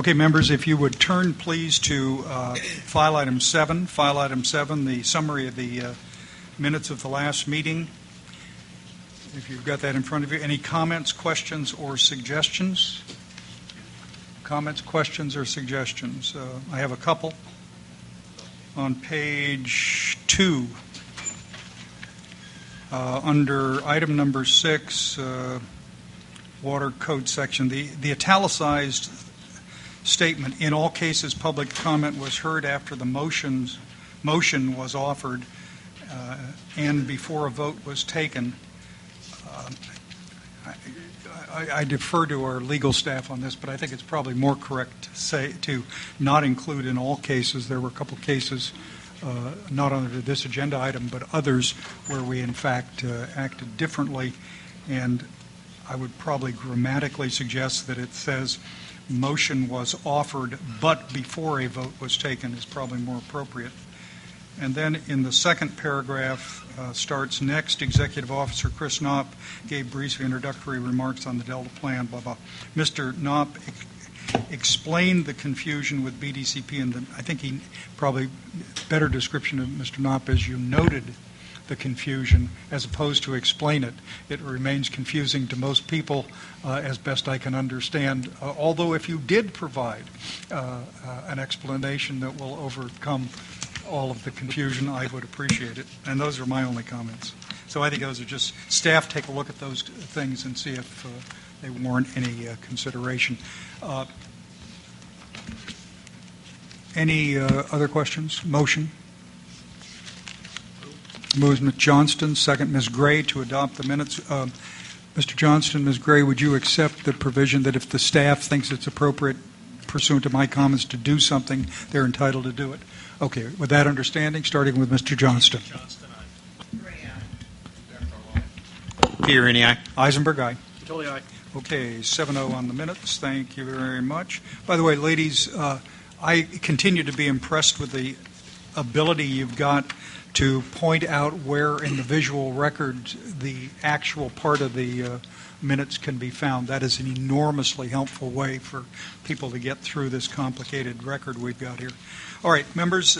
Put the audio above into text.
Okay, members, if you would turn, please, to File Item 7. File Item 7, the summary of the minutes of the last meeting. If you've got that in front of you. Any comments, questions, or suggestions? Comments, questions, or suggestions? I have a couple. On page 2, under item number 6, Water Code section, the italicized statement, in all cases public comment was heard after the motion was offered and before a vote was taken. I defer to our legal staff on this, but I think it's probably more correct to not include in all cases. There were a couple cases, not under this agenda item, but others where we in fact acted differently, and I would probably grammatically suggest that it says motion was offered but before a vote was taken is probably more appropriate. And then in the second paragraph starts, next, Executive Officer Chris Knopp gave brief introductory remarks on the Delta Plan, blah, blah. Mr. Knopp explained the confusion with BDCP, and I think he probably better description of Mr. Knopp as you noted the confusion as opposed to explain it. It remains confusing to most people as best I can understand, although if you did provide an explanation that will overcome all of the confusion, I would appreciate it. And those are my only comments. So I think those are just, staff take a look at those things and see if they warrant any consideration. Any other questions? Motion? Moves Ms. Johnston, second Ms. Gray to adopt the minutes. Mr. Johnston, Ms. Gray, would you accept the provision that if the staff thinks it's appropriate, pursuant to my comments, to do something, they're entitled to do it? Okay, with that understanding, starting with Mr. Johnston. Johnston, aye. Peter, aye. Eisenberg, aye. Totally aye. Okay, 7-0 on the minutes. Thank you very much. By the way, ladies, I continue to be impressed with the ability you've got to point out where in the visual record the actual part of the minutes can be found. That is an enormously helpful way for people to get through this complicated record we've got here. All right, members.